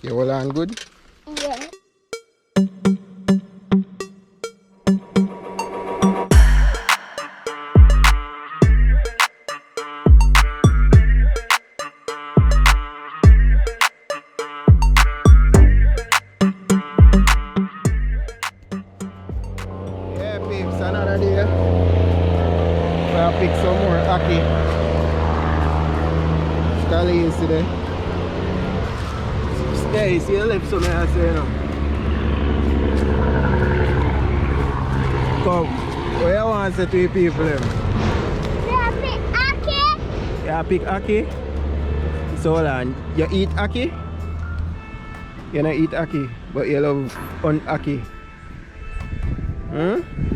You hold on good? Yeah. Yeah, peeps, another day. I'll pick some more Ackee. Scallions today. Yeah, you see the left some I say now. Come, what you want to say to the people them? Yeah, pick Ackee. Yeah, pick Ackee. So hold on, you eat Ackee? You don't eat Ackee, but you love Ackee.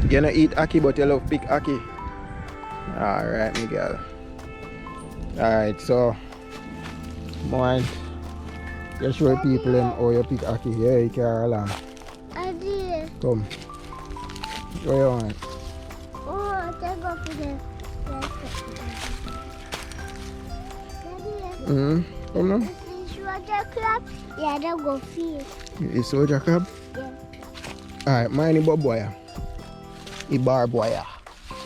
You don't eat Ackee, but you love pick Ackee. Alright, Miguel. Alright, so more you show people them how you pick Ackee. Yeah, you carry along. I did. Come. What you want? Oh, I go for this. Come now. Is soldier crab? Yeah, they go feed. You soldier crab? Yeah. Alright, mine is bob wire. The barb wire.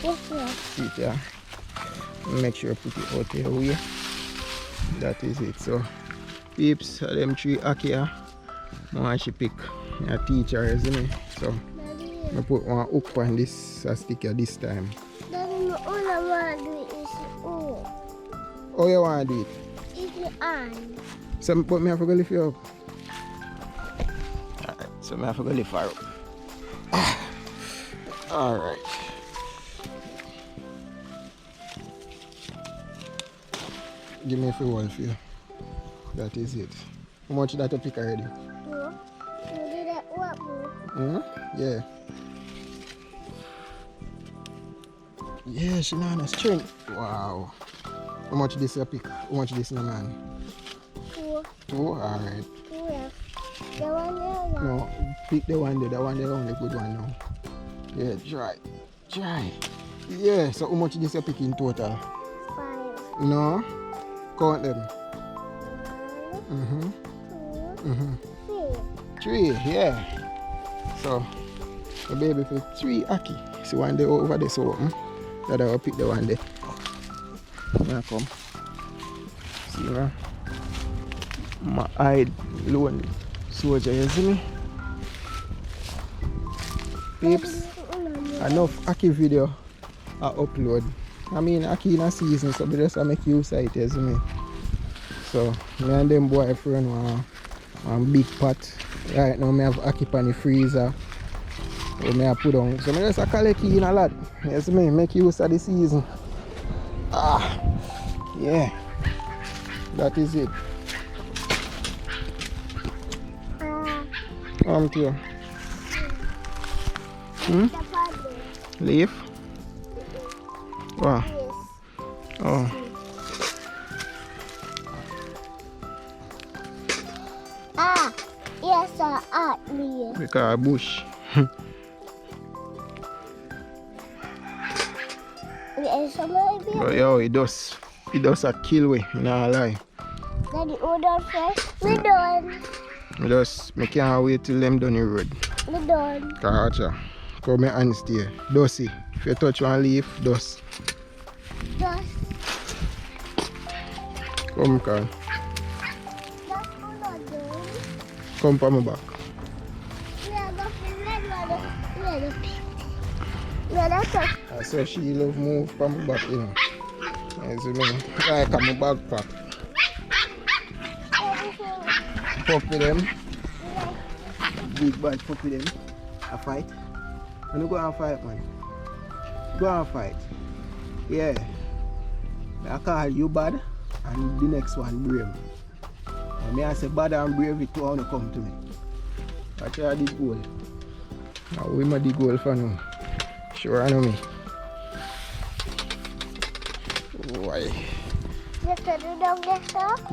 This one. See it, yeah. Make sure you put it out your way. That is it. So, peeps, them 3 Ackee here. I want to pick a teacher, isn't it? So, I put one hook on this sticker this time. Daddy, all I want to do is How you want to do it? It's the on. So, but me have to go lift you up. Alright, so I have to go lift her up. Alright. Give me a few one for you. That is it. How much that you pick already? No. You did that what, bro? Yeah. Yeah, she not on strength. Wow. How much this you pick? How much this in a man? 2. 2? Alright. 2, yeah. The one there, No, pick the one there. The one there only good one now. Yeah, try. Try. Yeah, so how much this you pick in total? 5. No? Count them. 1, 2, 3. 3, yeah. So, the baby for 3 Ackee. See one day over there, so that I will pick the one there. Now come. See now. My eye lone soldier, you see me? Peeps, enough Ackee video I upload. I mean Ackee in a season, so we just make use of it, you see me? So, me and them boyfriend one big pot. Right now, I have Ackee on the freezer. So, I put on. So, I just collect in a lot. You see me? Make use of the season. Yeah. That is it. Come to you. Leaf? Wow. Yes. Oh. Yes, I ate me. Because a bush. But yo, it does a kill way, you know, lie. Daddy, hold on first. We done. I can't wait till them done the road. We done. Gotcha. Come my hands there. Dusty. If you touch one leaf, dust. Just. Come, Carl. That's all I do. Come for my back. I say she love move from my back, you know. You see me? Like I'm a backpack. Puppy them. Big bad puppy them. A fight. And you go and fight, man. Go and fight. Yeah. I call you bad and the next one brave. And me I say bad and brave it want to come to me. I try the goal. Now we made the goal for now. Sure I know me. Why?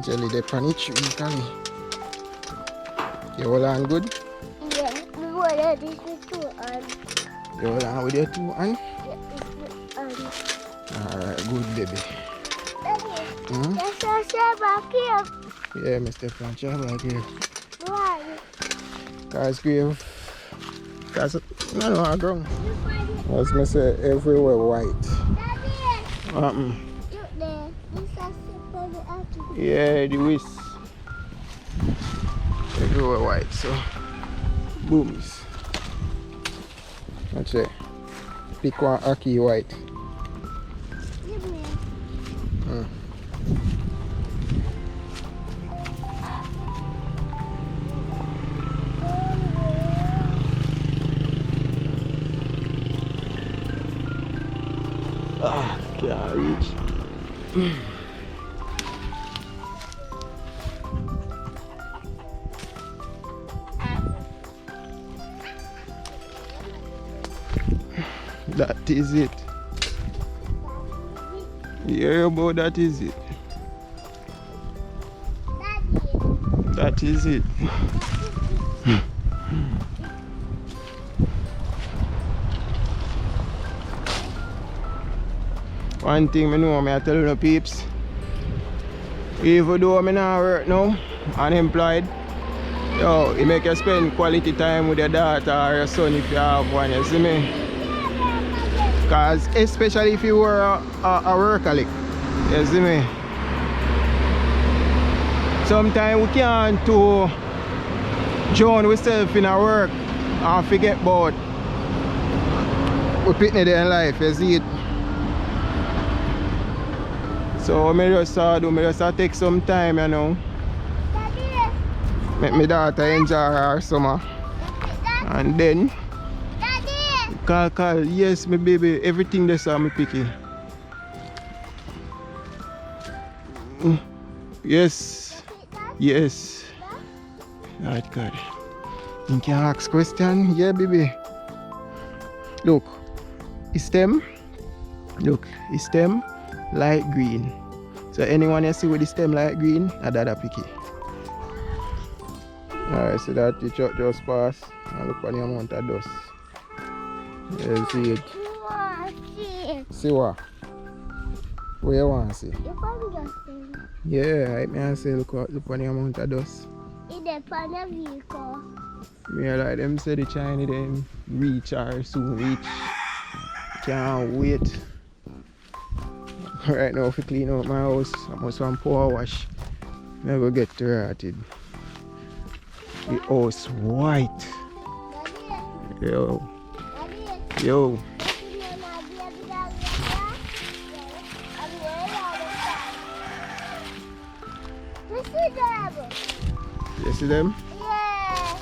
Jelly they panic you can. You all on good? Yeah, we want this with 2 hands. You all on with your 2 hands? Yeah, it's 2 hands. Alright, good baby. Daddy, that's a back here. Yeah, Mr. Francha back here. Cause grave. Cause no, I ground. As me say, everywhere white. Daddy, look there. This is for the Ackee. Yeah, the whisk. Everywhere white, so booms. That's it. Pick one Ackee white. Give me. Ah, can't reach. That is it. Yeah, but that is it. Daddy. That is it. One thing I know, I tell you no peeps. Even though I'm not work now, unemployed, yo, it make you spend quality time with your daughter or your son if you have one, you see me? Cause especially if you were a workaholic, you see me? Sometimes we can't to drown ourselves in our work and forget about we picnic there in life, you see it? So I just take some time, you know. Daddy. Make my daughter enjoy her summer. And then Daddy. call, yes my baby, everything they saw me picky. Yes. Yes. Right, God. You can ask question? Yeah, baby. Look, is them? Look, is them light green. So anyone you see with the stem light green, I dada picky. Alright, so that the truck just passed. And look on the amount of dust. You see it. You want to see it? See what? What you want to see? You can just see it. Yeah, I may say look on the amount of dust. In the front of the vehicle. Me like them say the Chinese them reach or soon reach. Can't wait. Right now if I clean out my house, I must want power wash. Never get started. The house white. Daddy. Yo. Daddy. Yo. You see them? Yeah.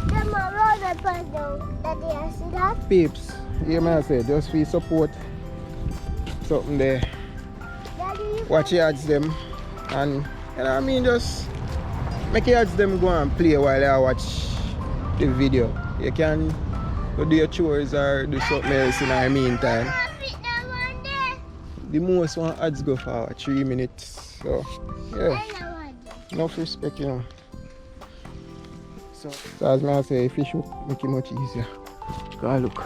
Them are roller puzzle. Daddy, I see that? Peeps. You may say just for support something there. Daddy, you Watch your ads them and you know what I mean, just make your ads them go and play while I watch the video. You can go do your chores or do something else in the meantime. The most one ads go for 3 minutes. So yeah. Enough respect, you know. So as I say, fish will make it much easier. Cause look,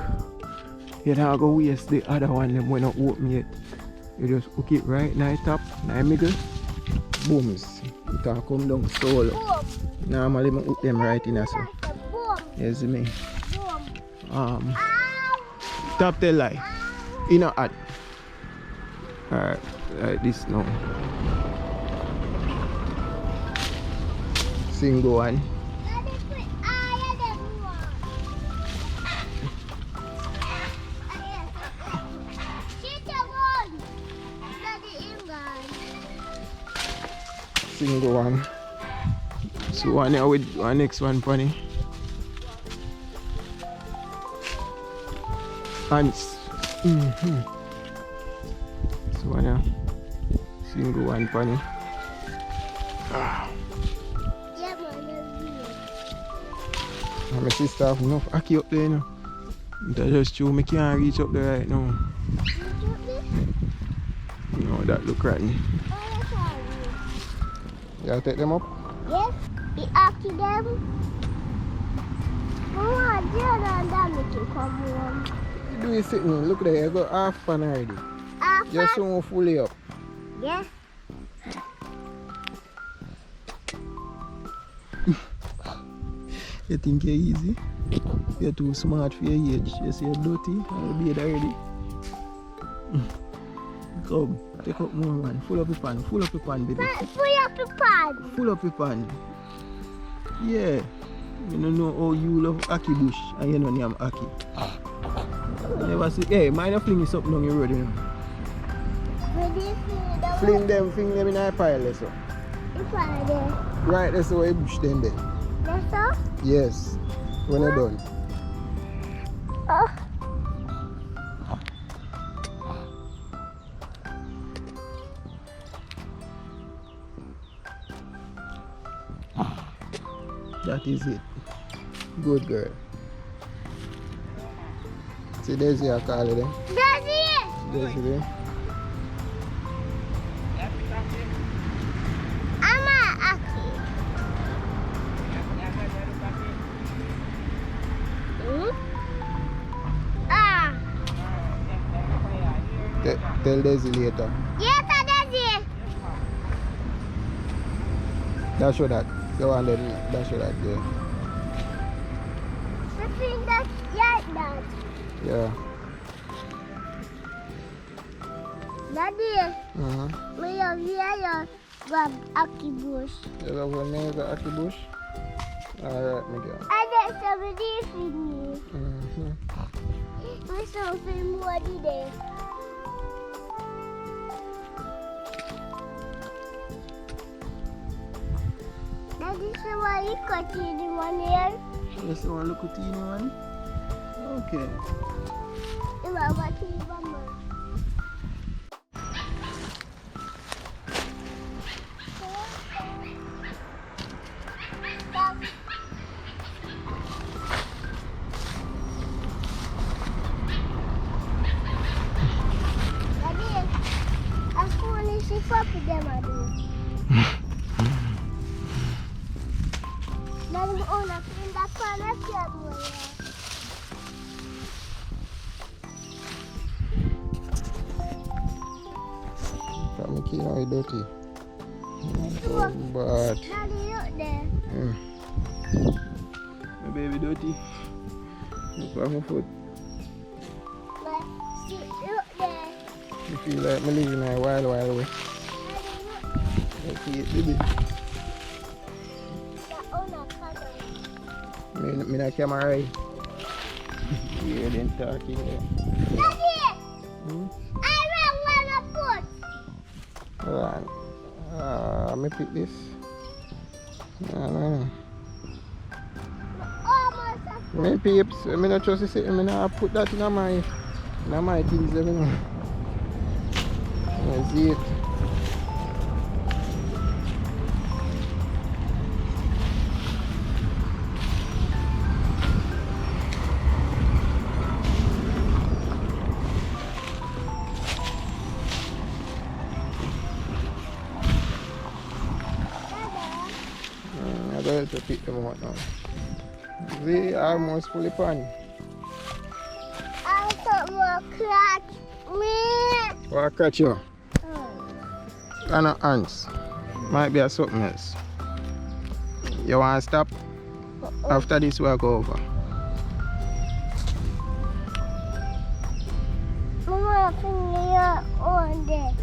you don't go waste the other one them when not open yet. You just hook it right now top, now middle, booms. It can come down solo. Normally I hook them right in there, so. You see me? Top the lie. You know add. Alright, like this now. Single one. Single one. So one here with one next one funny. And so one here. Single one funny. And my sister have enough Ackee up there, you know. That's just true, I can't reach up there right now. No, that look rotten. You gotta take them up? Yes, the Ackee them. Oh, I didn't come home. You do it sitting, look there, you got half fan already. Half Just so fully up. Yes. You think you're easy? You're too smart for your age. You say you're dirty and you're beard already. Come, take up more, man. Full up your pan, baby. Full up the pan. Full up your pan. Yeah. You don't know how you love Ackee bush and you don't name Ackee. You never see, hey, mind you fling something on your road, you know. Fling them in a pile, there, so. The pile there. Right, that's how you bush them there. That's all? Yes. When you're done. Oh. That is it. Good girl. See, Daisy, I call it then. Daisy. I'm a Ackee. Ah. Tell Daisy later. Yes, Daisy. That's show that. Go on then. That's show that, yeah. The thing that's like that. Yeah. Daddy, Uh-huh. we have here grab Ackee bush. You love when you got Ackee bush? Alright, my girl. And there's somebody feeding me. Mm-hmm. We saw film more today. Daddy, so why you cutting the one here? Yes, you want to look at the one? Okay. You want to watch the mama? Papi them I do. Then we own a in that corner table. Got me key now, dirty. But Daddy, look there. My baby dirty. Look at my foot. But see, look there. I feel like I'm living a while away. Daddy, look there. Okay, baby. That own a corner. Me not camera right. Yeah, then talking there. Daddy! Hmm? I don't want to put. Hold on. Me pick this. No. Almost a foot. Me peeps, I not trust it. I not put that in my things. You know. I see it. I don't have to pick them out now. See, almost fully pan. I thought more catch me. What catch you? And ants. Might be a something else. You want to stop? After this work over. Mama, finger on there.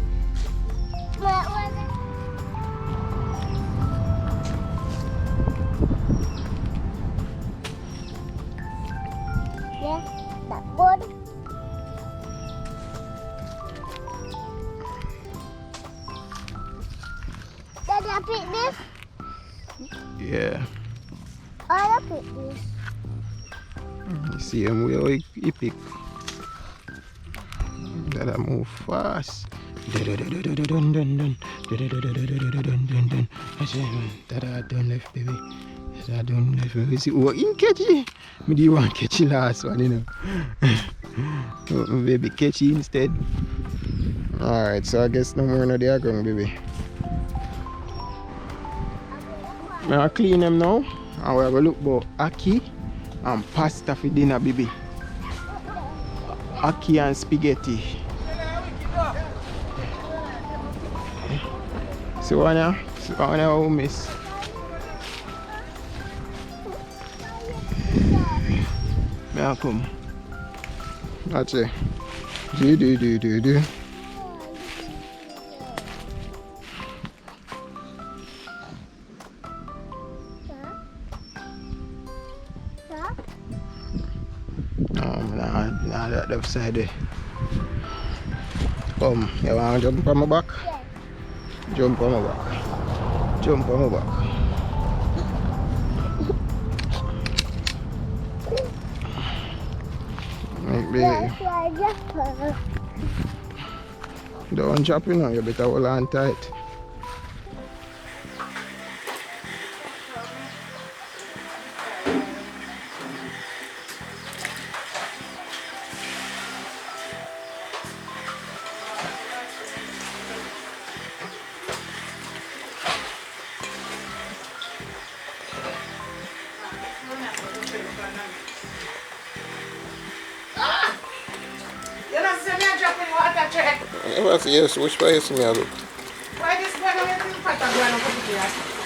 Yeah, that good. Daddy, I pick this. Yeah. I pick this. You see him where he pick. That I move fast. That I done left, baby. That I done left. You see, oh, in catch it. Me do want catch it last one, you know. Baby, catch it instead. Alright, so I guess no more no they are going, baby. I clean them now. And we're going to look about Ackee and pasta for dinner, baby. Ackee and spaghetti. So what now we miss? May I come? That's it. Do. No, nah, that left side there. Come, you want to jump on my back? Yeah. Jump on my back. Jump on my back. Make me. Don't jump, you know, you better hold on tight. Yes, which way is me look? Why this one of the part of one of the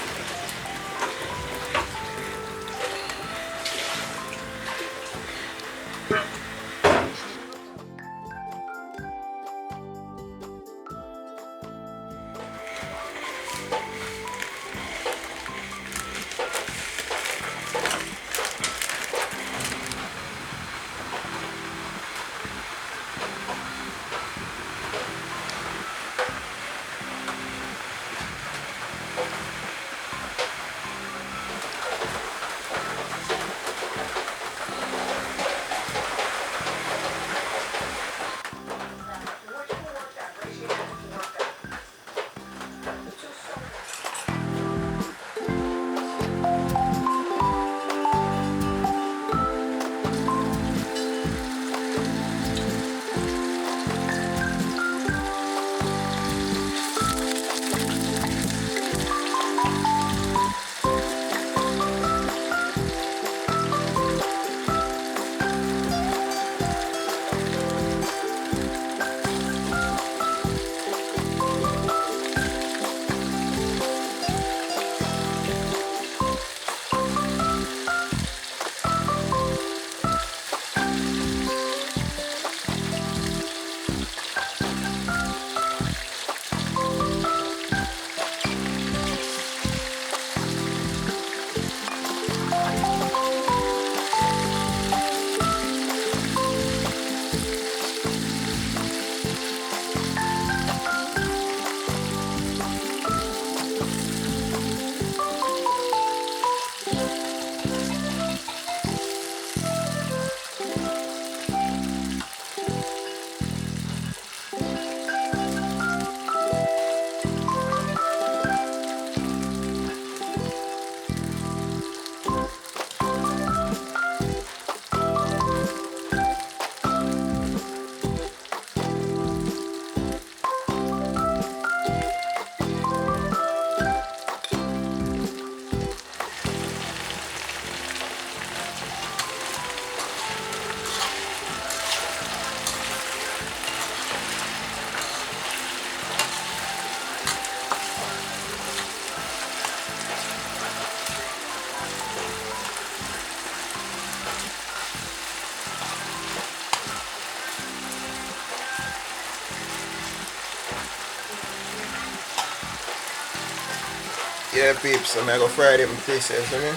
Yeah, peeps, I'm gonna fry them pieces, you know?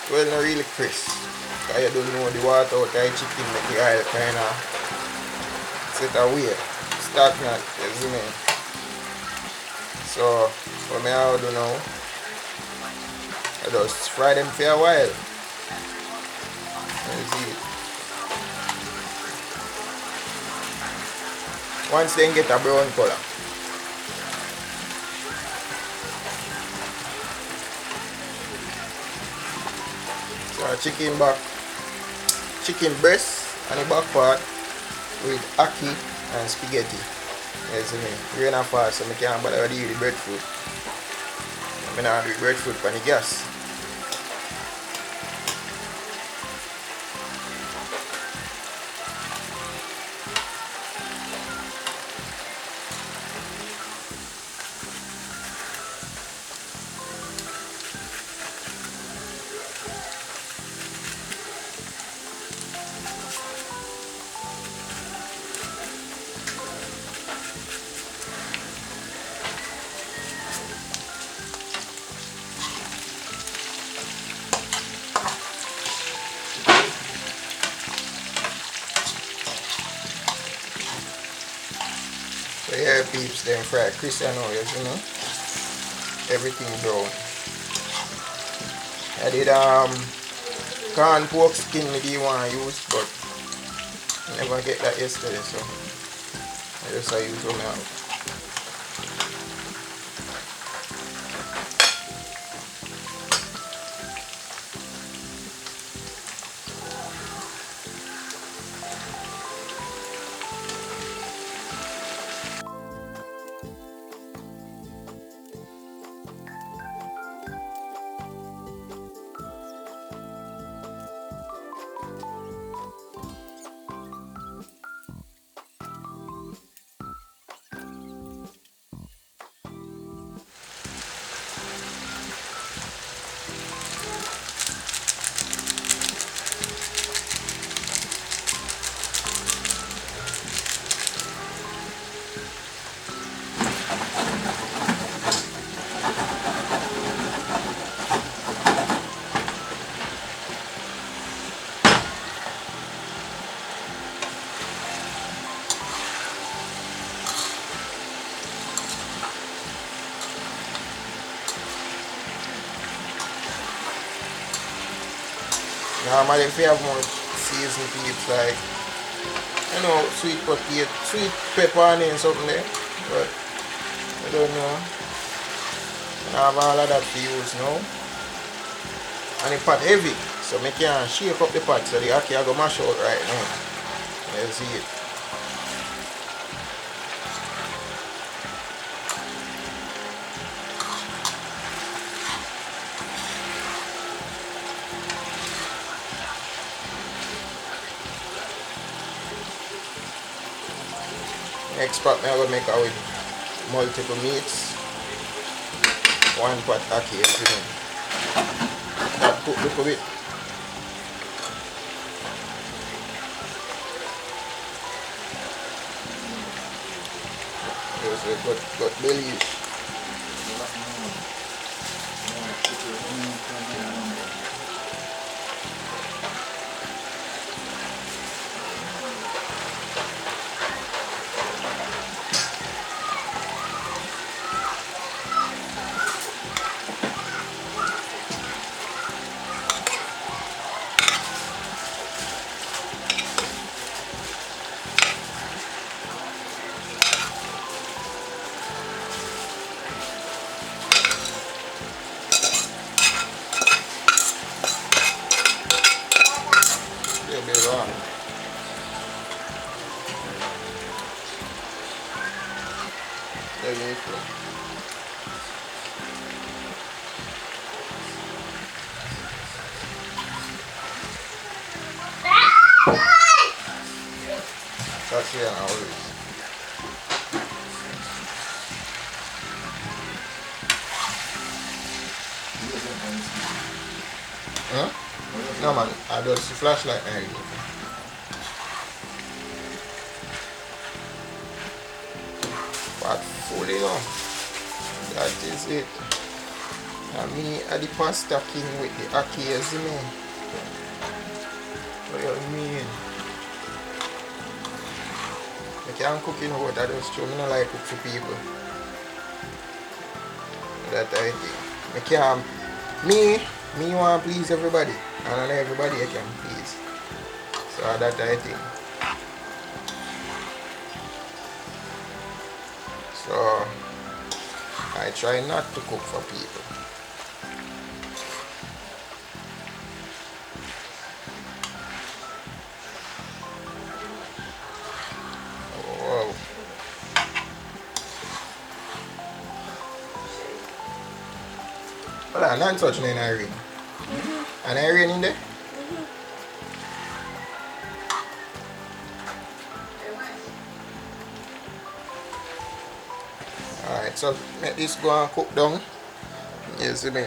Well, not really crisp. Because you don't know the water out of the chicken make the oil kind of set away. Stagnant, you see me? So, what I do now, I just fry them for a while. You see it. Once they get a brown color. Chicken breast and the back part with ackee and spaghetti. You see me? Rain and fast, so I can't bother to eat the breadfruit. I'm not do the breadfruit on the gas. yeah, peeps, them fried Christian oils, you know. Everything brown. I did corn pork skin me do want to use, but I never get that yesterday, so I just use one now. Normally if you have more seasoned peeps like, you know, sweet potato, sweet pepper and something there, but I don't know. I have all of that to use now. And the pot heavy, so I can't shake up the pot so the ackee I go mash out right now. Let's see it. Next pot I'm going to make it with multiple meats. One pot Ackees, you know. That cook a little bit. Just got belly. That's it, always. Huh? No man, I just flashlight now. But fully now. That is it. And me at the pasta king with the Ackees, man. What do you mean? I can't cook in what I just show. I don't like cook for people. That I think. I can't. Me want to please everybody. And not everybody I can please. So that I think. So I try not to cook for people. Wow. Well, I'm not touching in Irene. And Irene in there? Alright, so make this go and cook down. You see me?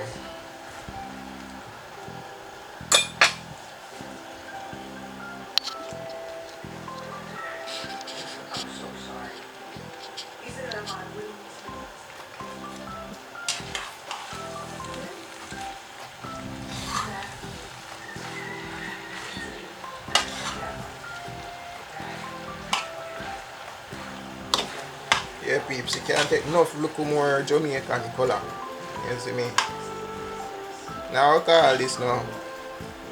peeps. You can't take enough look more Jamaican color. You see me? Now I call this now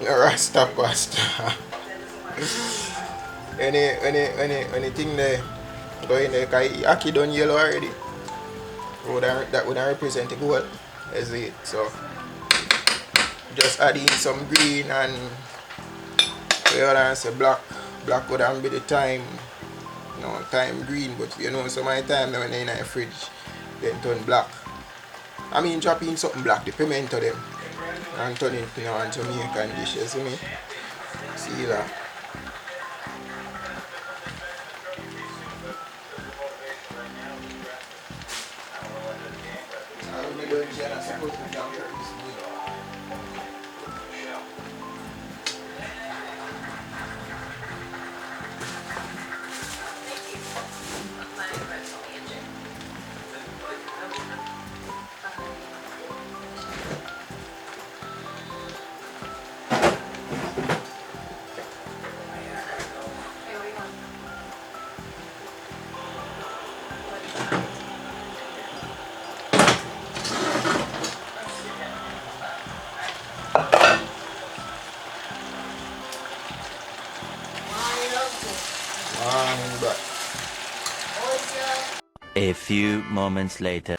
Rasta pasta. Anything there go in there, cause Ackee done yellow already. That would represent the gold. Is it? So just add in some green and the other say black. Black would be the time. No, time green, but you know some of the time when they're in the fridge then turn black. I mean drop in something black, the pimento them. And turn it on Jamaican dishes, you see me? See that. A few moments later.